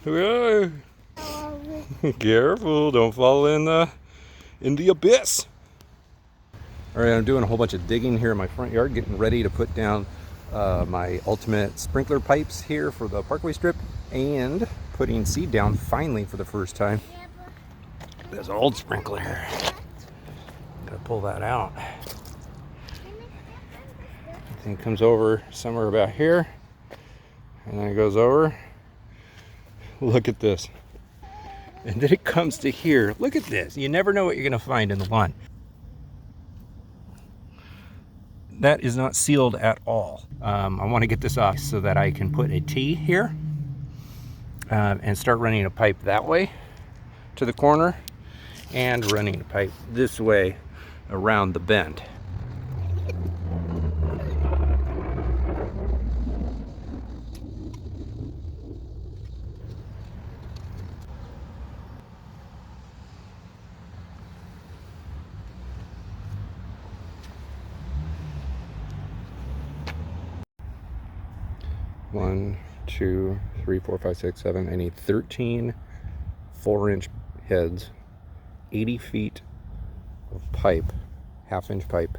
Whoa. Careful, don't fall in the abyss. All right, I'm doing a whole bunch of digging here in my front yard, getting ready to put down my ultimate sprinkler pipes here for the parkway strip, and putting seed down finally for the first time. There's an old sprinkler. Gotta pull that out. I think it comes over somewhere about here, and then it goes over. Look at this. And then it comes to here. Look at this. You never know what you're gonna find in the lawn. That is not sealed at all. I want to get this off so that I can put a T here and start running a pipe that way to the corner and running a pipe this way around the bend. One, two, three, four, five, six, seven. I need 13 4-inch heads, 80 feet of pipe, half-inch pipe.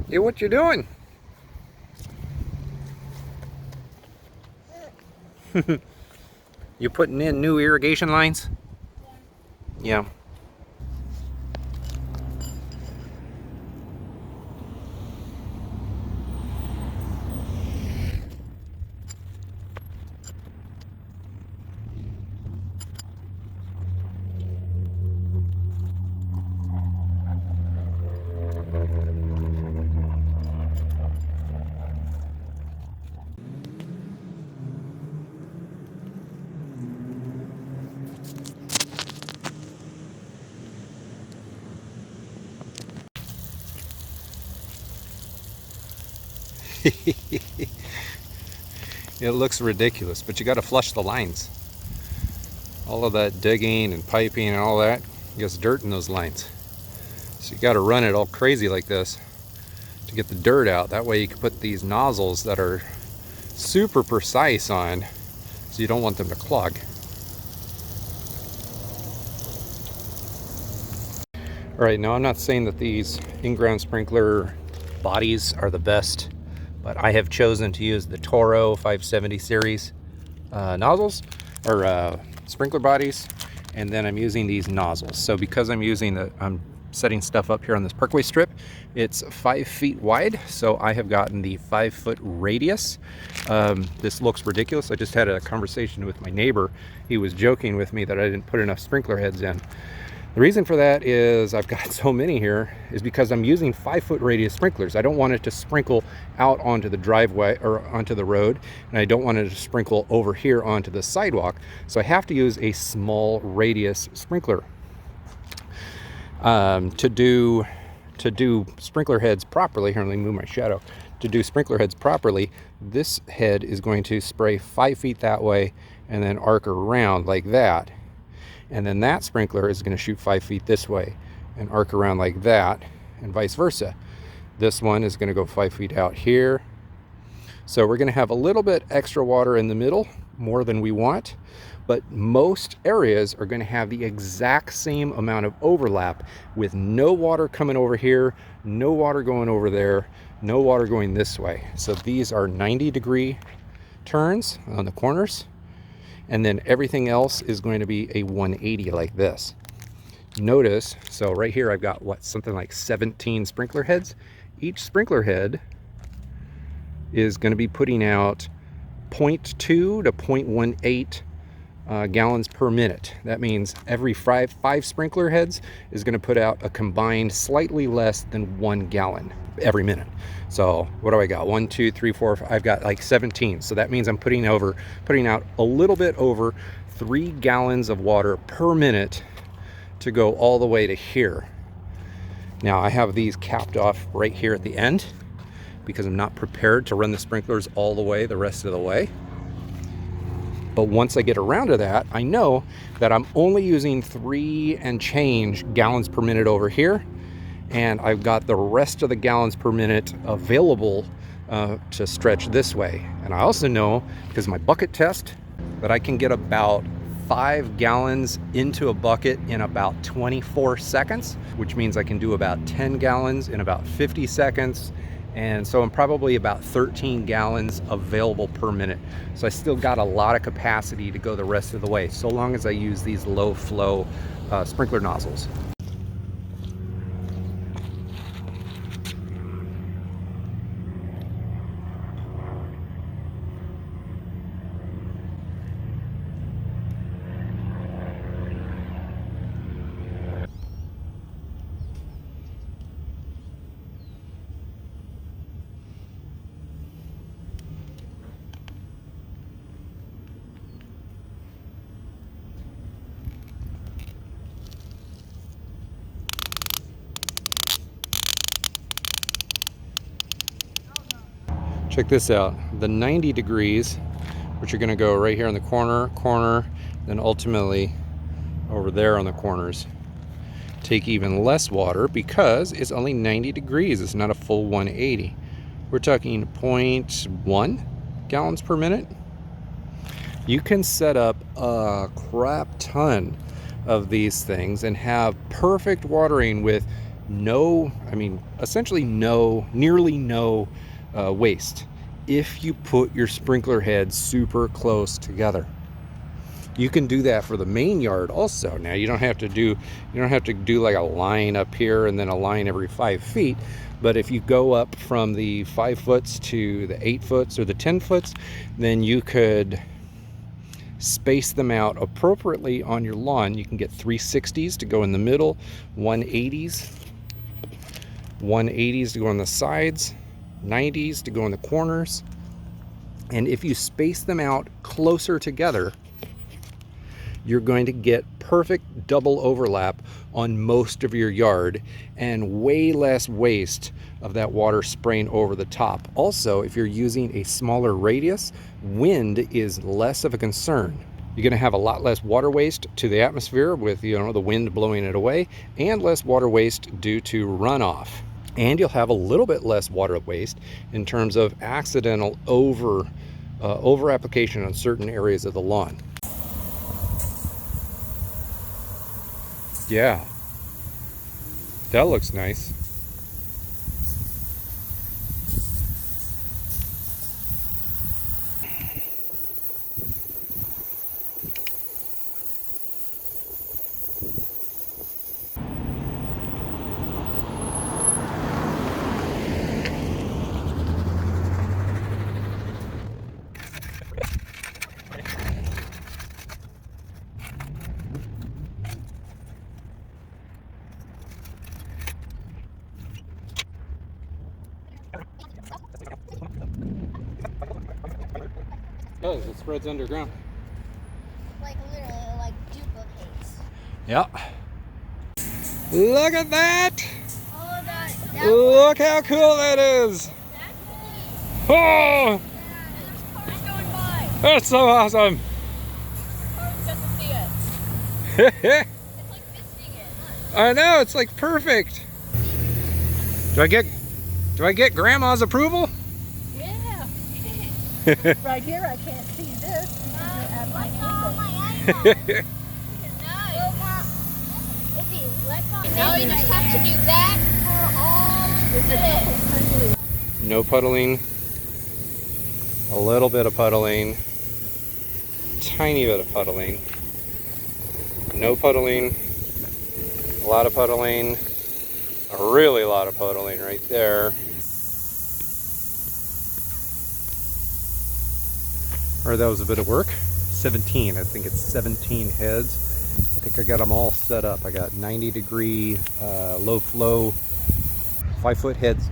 Hey, what you doing? You putting in new irrigation lines? Yeah. It looks ridiculous, but you got to flush the lines. All of that digging and piping and all that gets dirt in those lines. So you got to run it all crazy like this to get the dirt out. That way you can put these nozzles that are super precise on, so you don't want them to clog. All right, now I'm not saying that these in-ground sprinkler bodies are the best, but I have chosen to use the Toro 570 series nozzles or sprinkler bodies, and then I'm using these nozzles. So because I'm setting stuff up here on this parkway strip, it's 5 feet wide, so I have gotten the 5-foot radius. This looks ridiculous. I just had a conversation with my neighbor. He was joking with me that I didn't put enough sprinkler heads in. The reason for that is I've got so many here is because I'm using 5-foot radius sprinklers. I don't want it to sprinkle out onto the driveway or onto the road, and I don't want it to sprinkle over here onto the sidewalk. So I have to use a small radius sprinkler. To do sprinkler heads properly, here, let me move my shadow. To do sprinkler heads properly, this head is going to spray 5 feet that way and then arc around like that. And then that sprinkler is going to shoot 5 feet this way and arc around like that, and vice versa. This one is going to go 5 feet out here. So we're going to have a little bit extra water in the middle, more than we want, but most areas are going to have the exact same amount of overlap, with no water coming over here, no water going over there, no water going this way. So these are 90-degree turns on the corners, and then everything else is going to be a 180 like this. Notice, so right here I've got something like 17 sprinkler heads. Each sprinkler head is going to be putting out 0.2 to 0.18 gallons per minute. That means every five sprinkler heads is going to put out a combined slightly less than 1 gallon every minute. So what do I got? 1, 2, 3, 4, 5. I've got like 17. So that means I'm putting out a little bit over 3 gallons of water per minute to go all the way to here. Now I have these capped off right here at the end because I'm not prepared to run the sprinklers all the way the rest of the way. But once I get around to that, I know that I'm only using 3 and change gallons per minute over here, and I've got the rest of the gallons per minute available to stretch this way. And I also know, because my bucket test, that I can get about 5 gallons into a bucket in about 24 seconds, which means I can do about 10 gallons in about 50 seconds. And so I'm probably about 13 gallons available per minute. So I still got a lot of capacity to go the rest of the way, so long as I use these low flow sprinkler nozzles. Check this out, the 90 degrees, which are going to go right here in the corner, then ultimately over there on the corners, take even less water because it's only 90 degrees. It's not a full 180. We're talking 0.1 gallons per minute. You can set up a crap ton of these things and have perfect watering with essentially nearly no waste if you put your sprinkler heads super close together. You can do that for the main yard also. Now you don't have to do like a line up here and then a line every 5 feet. But if you go up from the 5 foots to the 8 foots or the 10 foots, then you could space them out appropriately on your lawn. You can get 360s to go in the middle, 180s to go on the sides, 90s to go in the corners. And if you space them out closer together, you're going to get perfect double overlap on most of your yard and way less waste of that water spraying over the top. Also, if you're using a smaller radius, wind is less of a concern. You're going to have a lot less water waste to the atmosphere with the wind blowing it away, and less water waste due to runoff. And you'll have a little bit less water waste in terms of accidental over application on certain areas of the lawn. Yeah, that looks nice. Oh, it spreads underground. Like literally, like duplicates. Yeah. Look at that! Oh, that Look how cool that is! Oh! car's going by. That's so awesome! Car's got to see it. It's like visiting it. I know, it's like perfect. Do I get Grandma's approval? Yeah. Right here, I can't see this because you're at my angle. Now you just have to do that for all of this. No puddling. A little bit of puddling. Tiny bit of puddling. No puddling. A lot of puddling. A really lot of puddling right there. or that was a bit of work. 17, I think it's 17 heads. I think I got them all set up. I got 90-degree low flow 5-foot heads,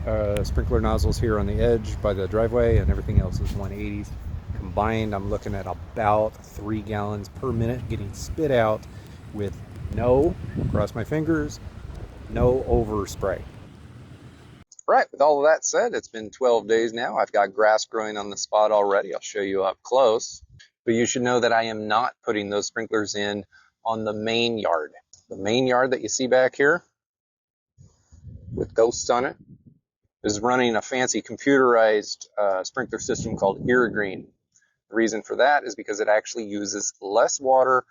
sprinkler nozzles here on the edge by the driveway, and everything else is 180s. Combined, I'm looking at about 3 gallons per minute getting spit out with no, cross my fingers, no overspray. Right, with all of that said, it's been 12 days now. I've got grass growing on the spot already. I'll show you up close. But you should know that I am not putting those sprinklers in on the main yard. The main yard that you see back here with ghosts on it is running a fancy computerized sprinkler system called irrigation. The reason for that is because it actually uses less water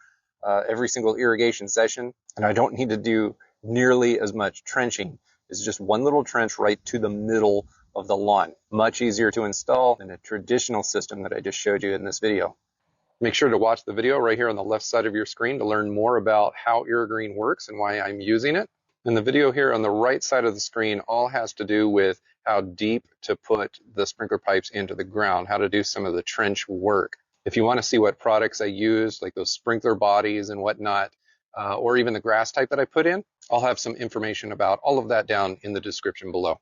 every single irrigation session, and I don't need to do nearly as much trenching. It's just one little trench right to the middle of the lawn. Much easier to install than a traditional system that I just showed you in this video. Make sure to watch the video right here on the left side of your screen to learn more about how irrigation works and why I'm using it. And the video here on the right side of the screen all has to do with how deep to put the sprinkler pipes into the ground, how to do some of the trench work. If you want to see what products I use, like those sprinkler bodies and whatnot, or even the grass type that I put in, I'll have some information about all of that down in the description below.